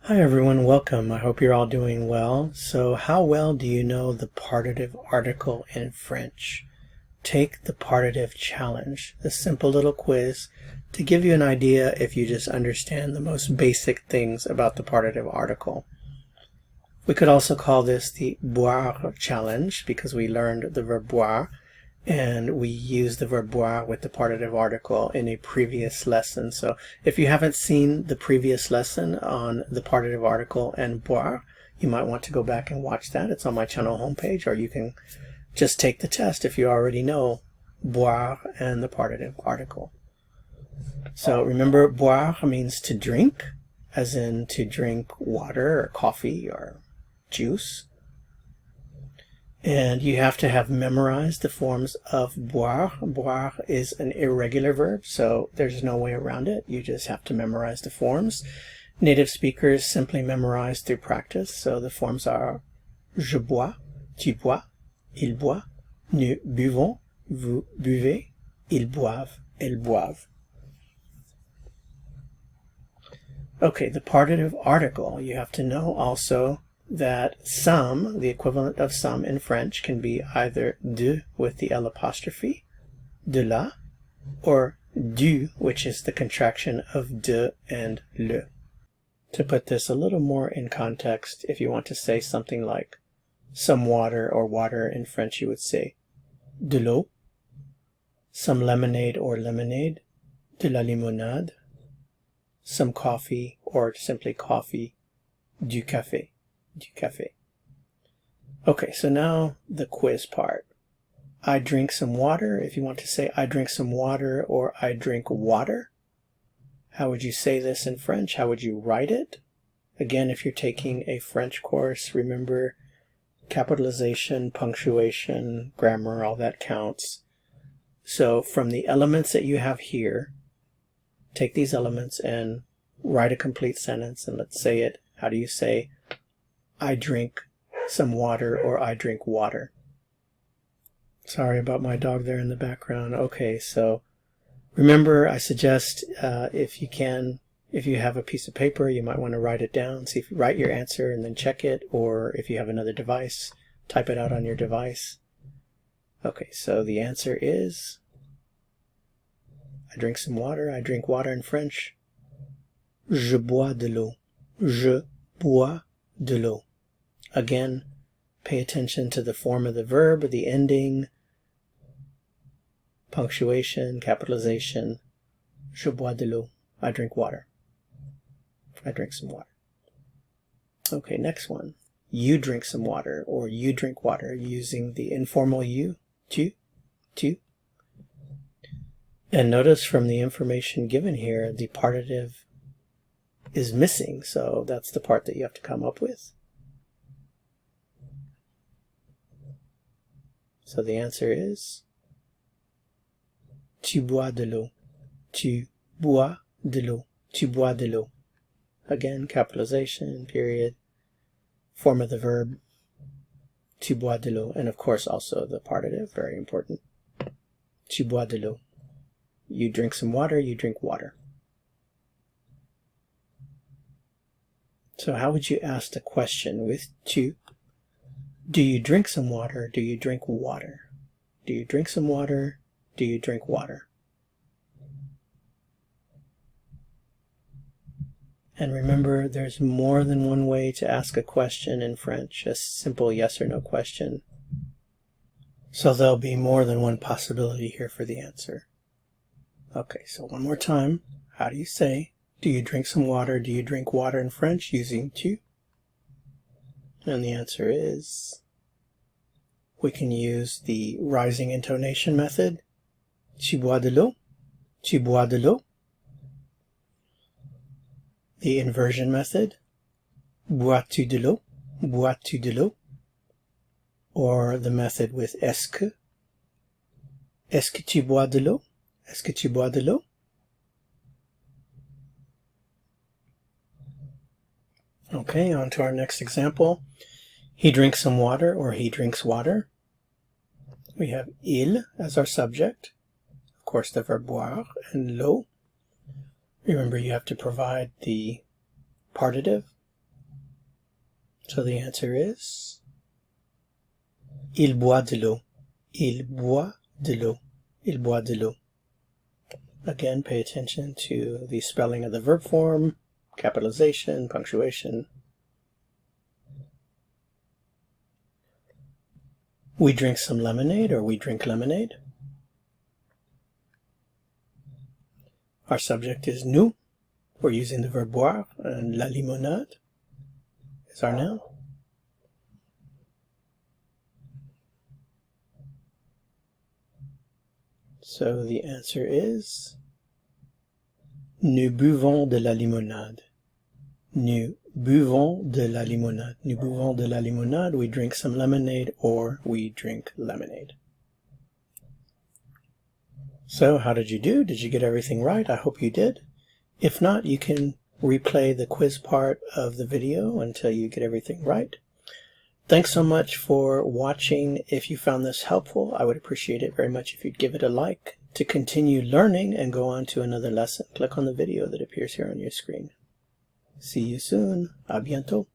Hi everyone, welcome. I hope you're all doing well. So how well do you know the partitive article in French? Take the partitive challenge, a simple little quiz to give you an idea if you just understand the most basic things about the partitive article. We could also call this the BOIRE challenge because we learned the verb boire and we used the verb boire with the partitive article in a previous lesson. So if you haven't seen the previous lesson on the partitive article and boire, you might want to go back and watch that. It's on my channel homepage, or you can just take the test if you already know boire and the partitive article. So remember, boire means to drink, as in to drink water or coffee or juice. And you have to have memorized the forms of boire. Boire is an irregular verb, so there's no way around it. You just have to memorize the forms. Native speakers simply memorize through practice. So the forms are je bois, tu bois, il boit, nous buvons, vous buvez, ils boivent, elles boivent. Okay, the partitive article. You have to know also that some, the equivalent of some in French, can be either de with the L apostrophe, de la, or du, which is the contraction of de and le. To put this a little more in context, if you want to say something like some water or water in French, you would say de l'eau. Some lemonade or lemonade, de la limonade. Some coffee or simply coffee, du café. Du café. Okay, so now the quiz part. I drink some water. If you want to say I drink some water or I drink water, how would you say this in French? How would you write it? Again, if you're taking a French course, remember capitalization, punctuation, grammar, all that counts. So from the elements that you have here, take these elements and write a complete sentence, and let's say it. How do you say I drink some water or I drink water? Sorry about my dog there in the background. Okay, so remember, I suggest if you have a piece of paper, you might want to write it down. See if you write your answer and then check it, or if you have another device, type it out on your device. Okay, so the answer is I drink some water. I drink water in French. Je bois de l'eau. Je bois de l'eau. Again, pay attention to the form of the verb, the ending, punctuation, capitalization. Je bois de l'eau. I drink water. I drink some water. Okay, next one. You drink some water, or you drink water, using the informal you, tu. And notice from the information given here, the partitive is missing, so that's the part that you have to come up with. So the answer is tu bois de l'eau. Tu bois de l'eau. Tu bois de l'eau. Again, capitalization, period, form of the verb, tu bois de l'eau, and of course also the partitive, very important. Tu bois de l'eau. You drink some water, you drink water. So how would you ask the question with tu? Do you drink some water? Do you drink water? Do you drink some water? Do you drink water? And remember, there's more than one way to ask a question in French, a simple yes or no question. So there'll be more than one possibility here for the answer. Okay, so one more time. How do you say, do you drink some water? Do you drink water in French using tu? And the answer is, we can use the rising intonation method. Tu bois de l'eau? Tu bois de l'eau? The inversion method. Bois-tu de l'eau? Bois-tu de l'eau? Or the method with est-ce que? Est-ce que tu bois de l'eau? Est-ce que tu bois de l'eau? Okay, on to our next example. He drinks some water, or he drinks water. We have il as our subject. Of course, the verb boire, and l'eau. Remember, you have to provide the partitive. So the answer is il boit de l'eau. Il boit de l'eau. Il boit de l'eau. Again, pay attention to the spelling of the verb form, capitalization, punctuation. We drink some lemonade, or we drink lemonade. Our subject is nous. We're using the verb boire, and la limonade is our noun. So the answer is nous buvons de la limonade. Nous buvons de la limonade. Nous buvons de la limonade. We drink some lemonade, or we drink lemonade. So how did you do? Did you get everything right? I hope you did. If not, you can replay the quiz part of the video until you get everything right. Thanks so much for watching. If you found this helpful, I would appreciate it very much if you'd give it a like. To continue learning and go on to another lesson, click on the video that appears here on your screen. See you soon. À bientôt.